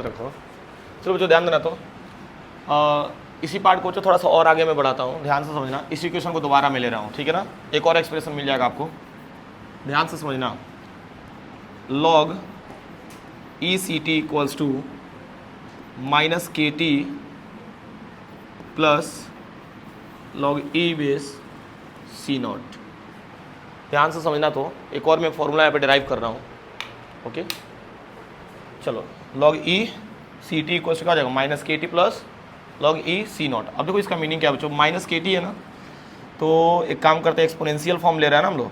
रखो। चलो बच्चों ध्यान देना। तो इसी पार्ट को थोड़ा सा और आगे मैं बढ़ाता हूँ, ध्यान से समझना। इस इक्वेशन को दोबारा मैं ले रहा हूँ, ठीक है ना। एक और एक्सप्रेशन मिल जाएगा आपको, ध्यान से समझना। Log e c t equals to minus k t plus log e base c naught. ध्यान से समझना। तो एक और मैं फॉर्मूला यहाँ पे डिराइव कर रहा हूँ, ओके। चलो log e c t equals to क्या हो जाएगा, minus k t plus log e c naught. अब देखो इसका मीनिंग क्या है बच्चों, माइनस के टी है ना, तो एक काम करते हैं, एक्सपोनेंशियल फॉर्म ले रहा है ना हम लोग,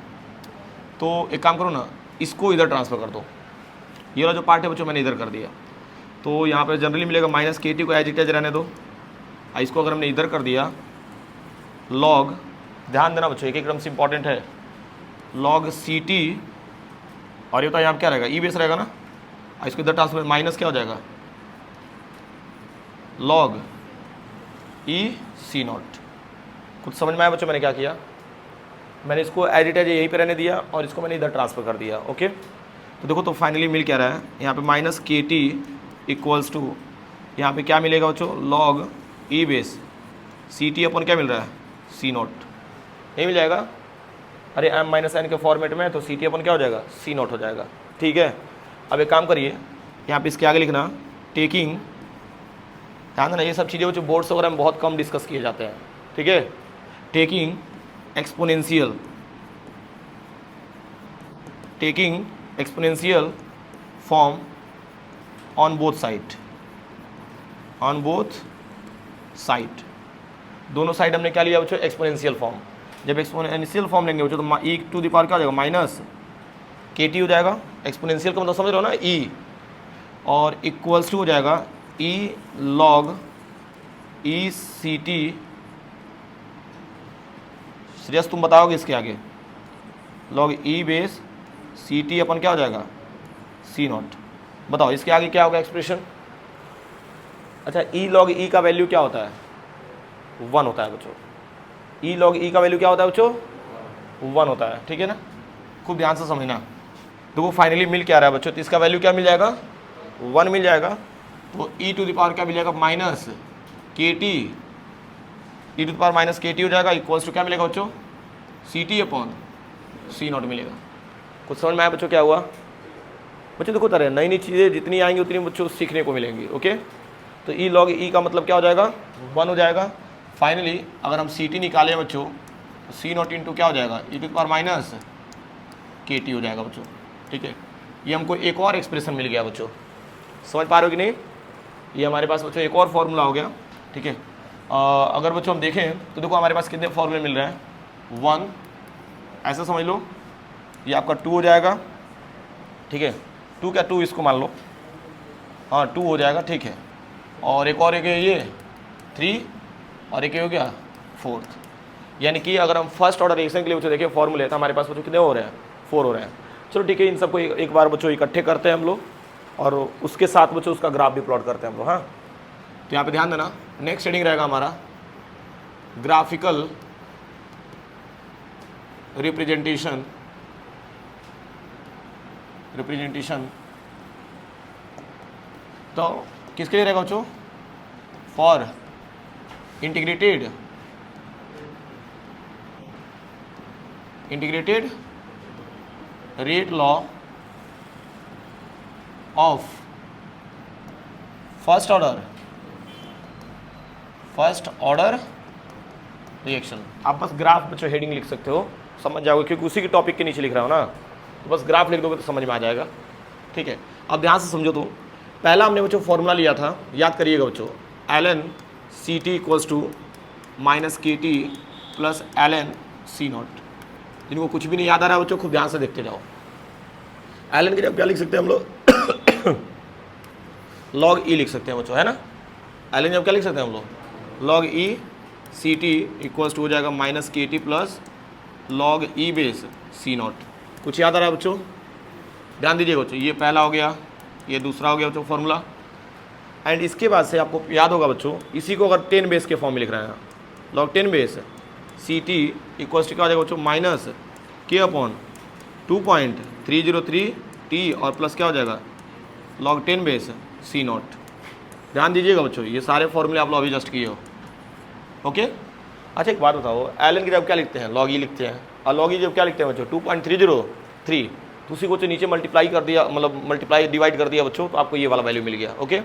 तो एक काम करो ना, इसको इधर ट्रांसफर कर दो। ये वाला जो पार्ट है बच्चों मैंने इधर कर दिया, तो यहाँ पर जनरली मिलेगा माइनस के टी को एज इट एज रहने दो। इसको अगर हमने इधर कर दिया, लॉग, ध्यान देना बच्चों, एक एकदम से इंपॉर्टेंट है, लॉग सी टी, और ये तो यहाँ क्या रहेगा, ई बेस रहेगा ना, इसको इधर ट्रांसफर, माइनस क्या हो जाएगा, लॉग ई सी नॉट। कुछ समझ में आया बच्चों मैंने क्या किया, मैंने इसको एज इट एज यहीं पे रहने दिया और इसको मैंने इधर ट्रांसफर कर दिया, ओके। तो देखो तो फाइनली मिल क्या रहा है यहाँ पे, minus k T equals to, यहाँ पे क्या मिलेगा बच्चों, log e base c t अपन क्या मिल रहा है, सी नॉट, यही मिल जाएगा। अरे एम माइनस एन के फॉर्मेट में, तो सी टी अपन क्या हो जाएगा, सी नॉट हो जाएगा, ठीक है। अब एक काम करिए, यहाँ पे इसके आगे लिखना टेकिंग, ध्यान देना ये सब चीज़ें जो बोर्ड्स वगैरह में बहुत कम डिस्कस किए जाते हैं, ठीक है। Taking exponential, taking exponential form on both side, on both side, दोनों साइड हमने क्या लिया बच्चों, एक्सपोनेंशियल फॉर्म। जब एक्सपोनेंशियल फॉर्म लेंगे बच्चों तो ई टू द पावर क्या हो जाएगा, माइनस के टी हो जाएगा। एक्सपोनेंशियल का मतलब समझ रहे हो ना, ई, और इक्वल्स टू हो जाएगा e log e c t. Shreyas तुम बताओगे इसके आगे, log e base c t अपन क्या हो जाएगा, सी नॉट। बताओ इसके आगे क्या होगा एक्सप्रेशन। अच्छा ई लॉग ई का वैल्यू क्या होता है, 1 होता है बच्चों। ई लॉग ई का वैल्यू क्या होता है बच्चों, 1 होता है, ठीक है ना। खूब ध्यान से समझना। तो वो फाइनली मिल क्या रहा है बच्चों, तो इसका वैल्यू क्या मिल जाएगा, 1 मिल जाएगा। तो ई टू द पावर क्या मिल जाएगा, minus k t, e to the power minus k t हो जाएगा, इक्वल्स टू क्या मिलेगा बच्चों, c t upon c naught मिलेगा। कुछ समझ में आया बच्चों क्या हुआ। बच्चों देखो तरह नई नई चीज़ें जितनी आएंगी उतनी बच्चों सीखने को मिलेंगी, ओके। तो ई लॉग ई का मतलब क्या हो जाएगा, 1 हो जाएगा। फाइनली अगर हम सी टी निकालें बच्चों, तो सी नॉट इंटू क्या हो जाएगा, ई to the power minus k t हो जाएगा बच्चों, ठीक है। ये हमको एक और एक्सप्रेशन मिल गया बच्चों, समझ पा रहे हो कि नहीं। ये हमारे पास बच्चों एक और फॉर्मूला हो गया, ठीक है। अगर बच्चों हम देखें तो देखो हमारे पास कितने फॉर्मूले मिल रहे हैं, 1, ऐसा समझ लो, ये आपका 2 हो जाएगा, ठीक है। 2 क्या 2 इसको मान लो, हाँ 2 हो जाएगा, ठीक है। और एक और एक है ये 3, और एक हो गया 4th। यानी कि अगर हम फर्स्ट ऑर्डर रिएक्शन के लिए बच्चों देखिए फॉर्मूले, तो हमारे पास बच्चों कितने हो रहे हैं, 4 हो रहे हैं। चलो ठीक है, इन सबको एक बार बच्चों इकट्ठे करते हैं हम लोग, और उसके साथ बच्चों उसका ग्राफ भी प्लॉट करते हैं हम लोग, हाँ। तो यहाँ पे ध्यान देना, नेक्स्ट हेडिंग रहेगा हमारा ग्राफिकल रिप्रेजेंटेशन, तो किसके लिए रहेगा बच्चों, for integrated rate law of first order reaction. आप बस ग्राफ बच्चों हेडिंग लिख सकते हो, समझ जाओगे, क्योंकि उसी के टॉपिक के नीचे लिख रहा हो ना, तो बस ग्राफ लिख दोगे तो समझ में आ जाएगा, ठीक है। अब ध्यान से समझो। तो पहला हमने बच्चों फॉर्मूला लिया था, याद करिएगा बच्चों, ln c t equals to minus k t plus ln c naught. जिनको कुछ भी नहीं याद आ रहा है बच्चों खूब ध्यान से देखते जाओ। ln के जब क्या लिख सकते हैं हम लोग, log ई लिख सकते हैं बच्चों, है ना। ln जब क्या लिख सकते हैं हम लोग, log e c t equals to हो जाएगा minus k t plus log e base c naught. कुछ याद आ रहा है बच्चों, ध्यान दीजिएगा बच्चों। ये पहला हो गया, ये दूसरा हो गया बच्चों फॉर्मूला। एंड इसके बाद से आपको याद होगा बच्चों, इसी को अगर 10 बेस के फॉर्म में लिख रहे हैं, log 10 base c t equals to क्या हो जाएगा बच्चों, माइनस के अपॉन 2.303 टी और प्लस क्या हो जाएगा, log 10 बेस सी नॉट। ध्यान दीजिएगा बच्चों, ये सारे फॉर्मूले आप लोग अभी जस्ट किए हो। ओके, अच्छा एक बात बताओ, एलन की जब क्या लिखते हैं, लॉग ई लिखते हैं, और लॉग ई जब क्या लिखते हैं बच्चों 2.303, तो उसी को जो नीचे मल्टीप्लाई कर दिया, मतलब मल्टीप्लाई डिवाइड कर दिया बच्चों, तो आपको ये वाला वैल्यू मिल गया। ओके,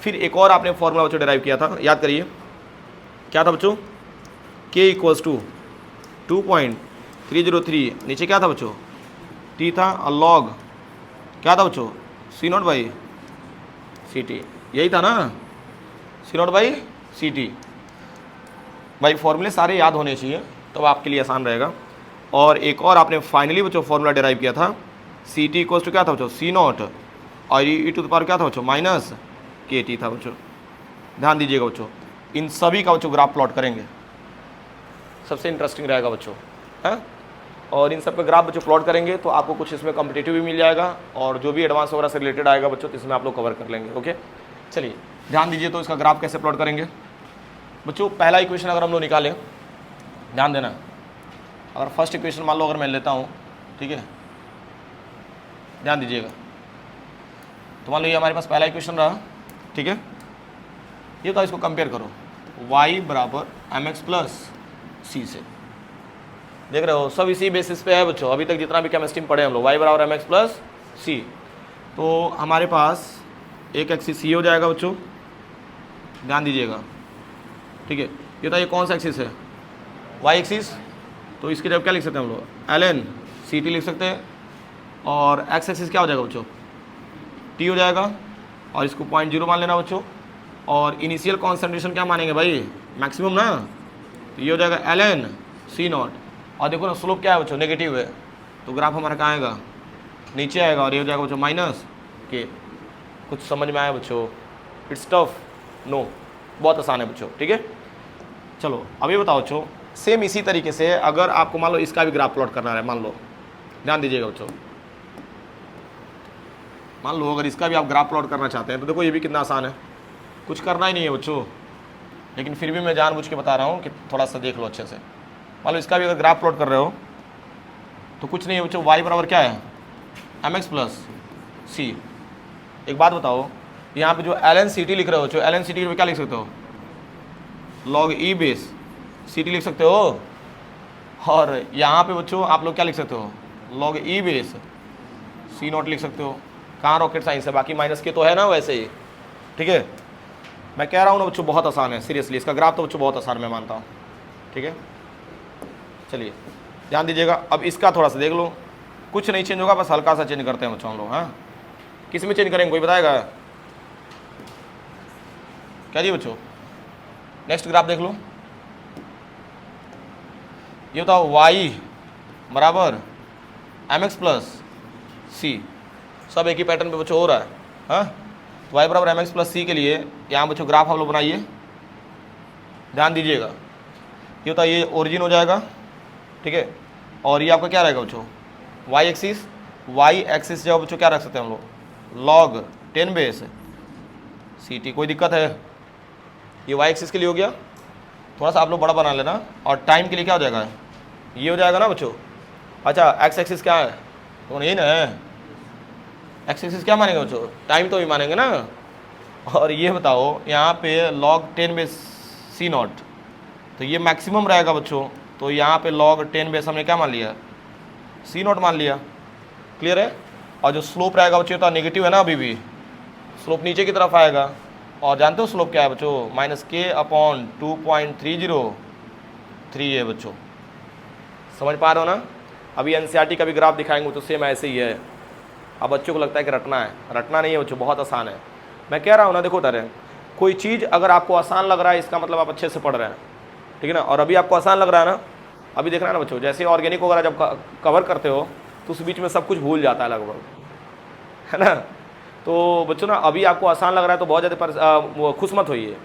फिर एक और आपने फॉर्मूला बच्चों डिराइव किया था, याद करिए क्या था बच्चों, k इक्वल्स टू 2.303, नीचे क्या था बच्चों t था, और लॉग क्या था बच्चों सी नॉट बाई सी टी, यही था ना, सी नॉट बाई सी टी। भाई फॉर्मूले सारे याद होने चाहिए तब आपके लिए आसान रहेगा। और एक और आपने फाइनली बच्चों फॉर्मूला डिराइव किया था, सी टी इक्वल्स टू क्या था बच्चों सी नॉट, और ई टू द पावर क्या था बच्चों माइनस के टी था बच्चों। ध्यान दीजिएगा बच्चों, इन सभी का बच्चों ग्राफ प्लॉट करेंगे, सबसे इंटरेस्टिंग रहेगा बच्चों, है। और इन सब का ग्राफ बच्चों प्लॉट करेंगे तो आपको कुछ इसमें कॉम्पिटिटिव भी मिल जाएगा, और जो भी एडवांस वगैरह से रिलेटेड आएगा बच्चों तो इसमें आप लोग कवर कर लेंगे। ओके, चलिए ध्यान दीजिए, तो इसका ग्राफ कैसे प्लॉट करेंगे बच्चों। पहला इक्वेशन अगर हम लोग निकालें, ध्यान देना, अगर फर्स्ट इक्वेशन मान लो अगर मैं लेता हूँ, ठीक है, ध्यान दीजिएगा, तो मान लो ये हमारे पास पहला इक्वेशन रहा, ठीक है, ये तो इसको कंपेयर करो y बराबर mx प्लस सी से, देख रहे हो सब इसी बेसिस पे है बच्चों, अभी तक जितना भी केमिस्ट्री में पढ़े हम लोग, y बराबर mx प्लस सी। तो हमारे पास एक एक्सिस सी हो जाएगा बच्चों, ध्यान दीजिएगा, ठीक है, ये तो ये कौन सा एक्सिस है, y एक्सिस, तो इसकी जगह क्या लिख सकते हैं हम लोग ln सी टी लिख सकते हैं, और x एक्सिस क्या हो जाएगा बच्चों t हो जाएगा, और इसको 0.0 मान लेना बच्चों, और इनिशियल कॉन्सेंट्रेशन क्या मानेंगे भाई मैक्सिमम ना, तो ये हो जाएगा ln सी नॉट, और देखो ना स्लोप क्या है बच्चों नेगेटिव है, तो ग्राफ हमारा कहाँ आएगा नीचे आएगा, और ये हो जाएगा बच्चों माइनस के। कुछ समझ में आया बच्चों, इट्स टफ नो, बहुत आसान है बच्चों, ठीक है। चलो अभी बताओ बच्चों, सेम इसी तरीके से अगर आपको मान लो इसका भी ग्राफ प्लॉट करना है, मान लो, ध्यान दीजिएगा बच्चों, मान लो अगर इसका भी आप ग्राफ प्लॉट करना चाहते हैं तो देखो ये भी कितना आसान है, कुछ करना ही नहीं है बच्चों, लेकिन फिर भी मैं जानबूझ के बता रहा हूँ कि थोड़ा सा देख लो अच्छे से। मान लो इसका भी अगर ग्राफ प्लॉट कर रहे हो तो कुछ नहीं है बच्चों, y बराबर क्या है mx प्लस सी। एक बात बताओ, यहाँ पे जो ln ct लिख रहे हो बच्चों, ln ct क्या लिख सकते हो log e बेस ct लिख सकते हो, और यहाँ पे बच्चों आप लोग क्या लिख सकते हो log e base c naught लिख सकते हो। कहाँ रॉकेट साइंस है, बाकी माइनस के तो है ना वैसे ही, ठीक है। मैं कह रहा हूँ ना बच्चों बहुत आसान है, सीरियसली इसका ग्राफ तो बच्चों बहुत आसान मैं मानता हूँ, ठीक है। चलिए ध्यान दीजिएगा, अब इसका थोड़ा सा देख लो, कुछ नहीं चेंज होगा, बस हल्का सा चेंज करते हैं बच्चों हम लोग। हाँ, किस में चेंज करेंगे कोई बताएगा क्या जी बच्चों। नेक्स्ट ग्राफ देख लो, ये बताओ y बराबर mx प्लस सी, सब एक ही पैटर्न पे बच्चों हो रहा है। हाँ, तो y बराबर mx प्लस सी के लिए यहाँ बच्चों ग्राफ हम लोग बनाइए, ध्यान दीजिएगा, ये होता है ये ओरिजिन हो जाएगा, ठीक है, और ये आपका क्या रहेगा बच्चों y एक्सिस जो बच्चों क्या रख सकते हैं हम लोग log 10 बेस सी टी। कोई दिक्कत है, ये y एक्सिस के लिए हो गया, थोड़ा सा आप लोग बड़ा बना लेना, और टाइम के लिए क्या हो जाएगा ये हो जाएगा ना बच्चों। अच्छा x एक्सिस क्या है, तो यही ना है, x एक्सिस क्या मानेंगे बच्चों टाइम तो भी मानेंगे ना। और ये बताओ यहाँ पे log 10 बेस सी नॉट, तो ये मैक्सिमम रहेगा बच्चों, तो यहाँ पे log 10 बेस हमने क्या मान लिया सी नॉट मान लिया, क्लियर है। और जो स्लोप रहेगा बच्चों तो नेगेटिव है ना, अभी भी स्लोप नीचे की तरफ आएगा, और जानते हो स्लोप क्या है बच्चों -k/2.303 है बच्चों, समझ पा रहे हो ना। अभी एनसीईआरटी का भी ग्राफ दिखाएंगे तो सेम ऐसे ही है। अब बच्चों को लगता है कि रटना है, रटना नहीं है बच्चों, बहुत आसान है। मैं कह रहा हूँ ना, देखो तरह कोई चीज़ अगर आपको आसान लग रहा है इसका मतलब आप अच्छे से पढ़ रहे हैं, ठीक है ना। और अभी आपको आसान लग रहा है ना, अभी देखना है ना बच्चों, जैसे ऑर्गेनिक वगैरह जब कवर करते हो तो उस बीच में सब कुछ भूल जाता है लगभग, है ना। तो बच्चों ना अभी आपको आसान लग रहा है तो बहुत ज़्यादा खुश मत होइए,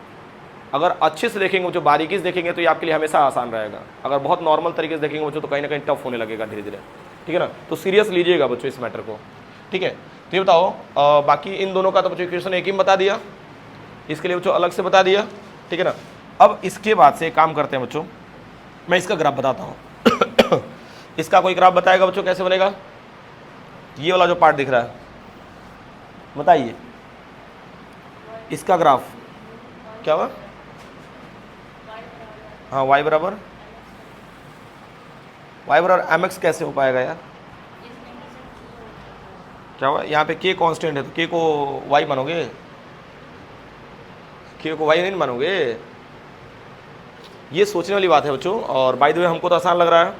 अगर अच्छे से देखेंगे बच्चों, बारीकी से देखेंगे तो ये आपके लिए हमेशा आसान रहेगा। अगर बहुत नॉर्मल तरीके से देखेंगे बच्चों तो कहीं ना कहीं टफ होने लगेगा धीरे धीरे, ठीक है ना। तो सीरियस लीजिएगा बच्चों इस मैटर को, ठीक है। तो ये बताओ बाकी इन दोनों का तो बच्चों इक्वेशन एक ही बता दिया, इसके लिए बच्चों अलग से बता दिया, ठीक है ना। अब इसके बाद से काम करते हैं बच्चों, मैं इसका ग्राफ बताता हूँ इसका कोई ग्राफ बताएगा बच्चों कैसे बनेगा, ये वाला जो पार्ट दिख रहा है बताइए, इसका ग्राफ क्या हुआ? हाँ y बराबर mx कैसे हो पाएगा यार? क्या हुआ? यहाँ पे k कांस्टेंट है तो k को y मानोगे? k को y नहीं मानोगे? ये सोचने वाली बात है बच्चों। और बाय द वे हमको तो आसान लग रहा है।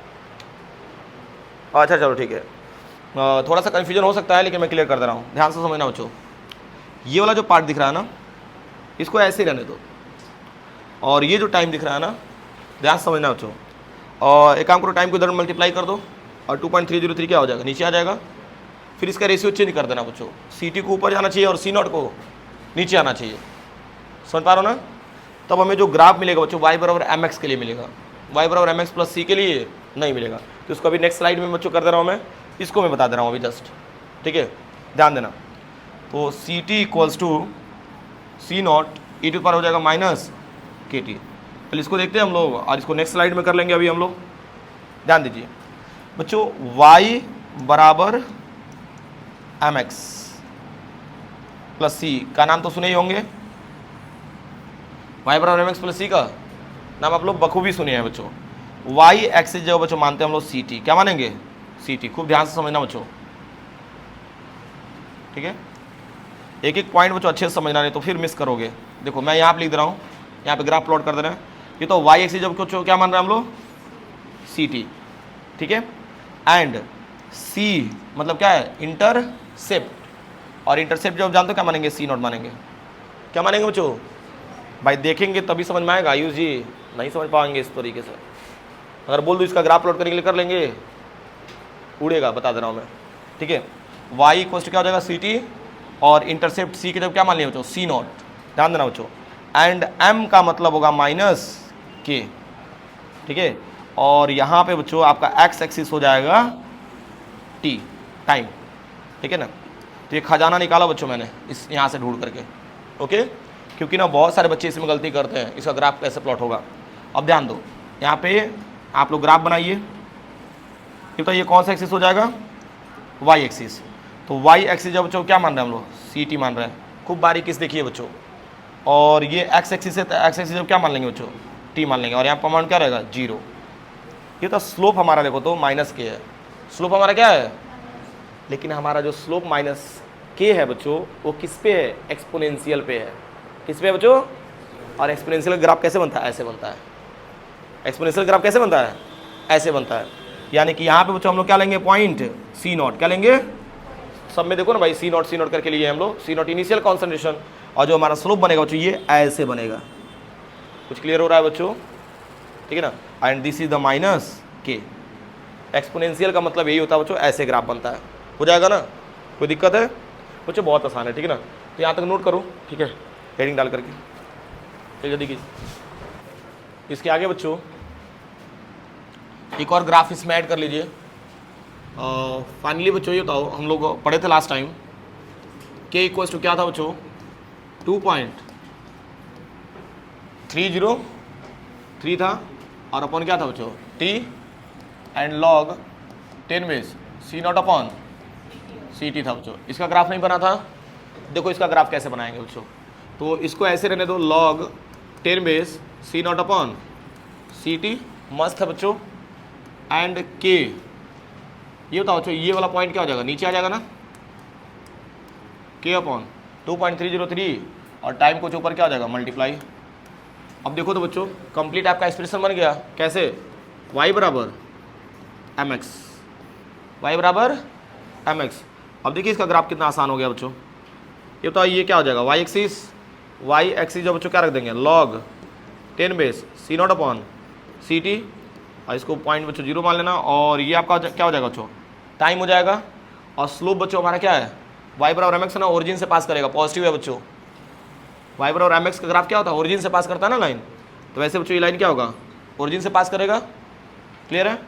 अच्छा चलो ठीक है, थोड़ा सा कन्फ्यूजन हो सकता है लेकिन मैं क्लियर कर दे रहा हूँ, ध्यान से समझना बच्चों। ये वाला जो पार्ट दिख रहा है ना, इसको ऐसे ही रहने दो, और ये जो टाइम दिख रहा है ना, ध्यान से समझना बच्चों। और एक काम करो, टाइम को इधर मल्टीप्लाई कर दो और 2.303 क्या हो जाएगा? नीचे आ जाएगा। फिर इसका रेशियो चेंज कर देना बच्चों, ct को ऊपर जाना चाहिए और c0 को नीचे आना चाहिए। समझ पा रहे हो ना? तब हमें जो ग्राफ मिलेगा बच्चों y बराबर mx के लिए मिलेगा, y बराबर mx प्लस c के लिए नहीं मिलेगा। तो इसको अभी नेक्स्ट स्लाइड में बच्चों कर दे रहा हूँ मैं, इसको मैं बता दे रहा हूँ अभी जस्ट, ठीक है, ध्यान देना। तो ct equals to c0 e to power हो जाएगा माइनस kt। पहले इसको देखते हैं हम लोग और इसको नेक्स्ट स्लाइड में कर लेंगे अभी हम लोग। ध्यान दीजिए बच्चों, y बराबर mx प्लस c का नाम तो सुने ही होंगे। y बराबर mx प्लस c का नाम आप लोग बखूबी सुने हैं बच्चों। y एक्सिस जो बच्चों मानते हैं हम लोग ct, क्या मानेंगे? ct। खूब ध्यान से समझना बच्चों, ठीक है? एक एक पॉइंट बच्चों अच्छे से समझना, नहीं तो फिर मिस करोगे। देखो मैं यहाँ पे लिख दे रहा हूँ, यहाँ पे ग्राफ प्लॉट कर दे रहे हैं। ये तो y एक्सिस जब बच्चों क्या मान रहे हैं हम लोग? ct, ठीक है। एंड c मतलब क्या है? इंटरसेप्ट। और इंटरसेप्ट जब जानते हो क्या मानेंगे? c0 मानेंगे। क्या मानेंगे बच्चों? भाई देखेंगे तभी समझ में आएगा, आयुष जी नहीं समझ पाएंगे इस तरीके से। अगर बोल दो इसका ग्राफ प्लॉट करने के लिए कर लेंगे, उड़ेगा, बता दे रहा हूँ मैं, ठीक है। y इक्वल टू क्या हो जाएगा? ct और इंटरसेप्ट c के जब क्या मान लिया बच्चों? c0। ध्यान देना बच्चों। एंड m का मतलब होगा माइनस k, ठीक है। और यहाँ पे बच्चों आपका x एक्सिस हो जाएगा t, टाइम, ठीक है ना। तो ये खजाना निकाला बच्चों मैंने इस यहाँ से ढूंढ करके, ओके। क्योंकि ना बहुत सारे बच्चे इसमें गलती करते हैं, इसका ग्राफ कैसे प्लॉट होगा। अब ध्यान दो, यहाँ पे आप लोग ग्राफ बनाइए। तो ये कौन सा एक्सिस हो जाएगा? y axis. तो y एक्सिस जब बच्चों क्या मान रहे हैं हम लोग? ct मान रहे हैं। खूब बारीकी से देखिए बच्चों। और ये x एक्सिस है, x एक्सिस जब क्या मान लेंगे बच्चों? t मान लेंगे। और यहाँ पर अमाउंट क्या रहेगा? 0। ये तो स्लोप हमारा देखो तो माइनस के है। स्लोप हमारा क्या है? लेकिन हमारा जो स्लोप माइनस के है बच्चों, वो किस पे है? एक्सपोनेंशियल पे है। किस पे है बच्चों? और एक्सपोनेंशियल ग्राफ कैसे बनता है? ऐसे बनता है। एक्सपोनेंशियल ग्राफ कैसे बनता है? ऐसे बनता है। यानी कि यहाँ पे बच्चों हम लोग क्या लेंगे? पॉइंट c0 क्या लेंगे? सब में देखो ना भाई, c0 करके लिए हम लोग। c0 इनिशियल कॉन्सेंट्रेशन, और जो हमारा स्लोप बनेगा बच्चों ये ऐसे बनेगा। कुछ क्लियर हो रहा है बच्चों? ठीक है ना। And this is the minus के। एक्सपोनेंशियल का मतलब यही होता है बच्चों, ऐसे ग्राफ बनता है। हो जाएगा ना? कोई दिक्कत है बच्चों? बहुत आसान है, ठीक है ना। तो यहाँ तक नोट करो, ठीक है, हेडिंग डाल करके। ठीक है, देखिए इसके आगे बच्चों एक और ग्राफ इसमें ऐड कर लीजिए। फाइनली बच्चों ये बताओ, हम लोग पढ़े थे लास्ट टाइम के इक्वल्स टू क्या था बच्चों? 2.303 था, और अपॉन क्या था बच्चों? T and log 10 base c0 upon ct था बच्चों। इसका ग्राफ नहीं बना था। देखो इसका ग्राफ कैसे बनाएंगे बच्चों। तो इसको ऐसे रहने दो, log 10 base c0 upon ct। मस्त है बच्चों। एंड k, ये बताओ बच्चों, ये वाला पॉइंट क्या हो जाएगा? नीचे आ जाएगा ना, k अपॉन 2.303, और टाइम को ऊपर क्या हो जाएगा? मल्टीप्लाई। अब देखो तो बच्चों कंप्लीट आपका एक्सप्रेशन बन गया। कैसे? y बराबर mx, y बराबर mx। अब देखिए इसका ग्राफ कितना आसान हो गया बच्चों। ये बताओ ये क्या हो जाएगा? y एक्सिस जो बच्चों क्या रख देंगे? log 10 base c0 upon ct, और इसको पॉइंट बच्चों 0 मान लेना। और ये आपका क्या हो जाएगा बच्चों? टाइम हो जाएगा। और स्लोप बच्चों हमारा क्या है? y बराबर mx है ना, ओरिजिन से पास करेगा, पॉजिटिव है बच्चों। y बराबर mx का ग्राफ क्या होता है? ओरिजिन से पास करता है ना लाइन। तो वैसे बच्चों ये लाइन क्या होगा? ओरिजिन से पास करेगा। क्लियर है?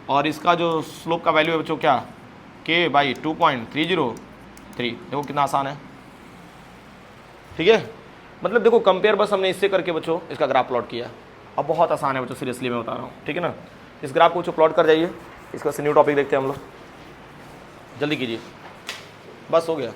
और इसका जो स्लोप का वैल्यू है बच्चों क्या? k by 2.303। देखो कितना आसान है, ठीक है। मतलब देखो कंपेयर बस हमने इससे करके बच्चों इसका ग्राफ प्लॉट किया। अब बहुत आसान है बच्चों, सीरियसली मैं बता रहा हूँ, ठीक है ना। इस ग्राफ को बच्चों प्लॉट कर जाइए। इसका न्यू टॉपिक देखते हैं हम लोग, जल्दी कीजिए, बस हो गया।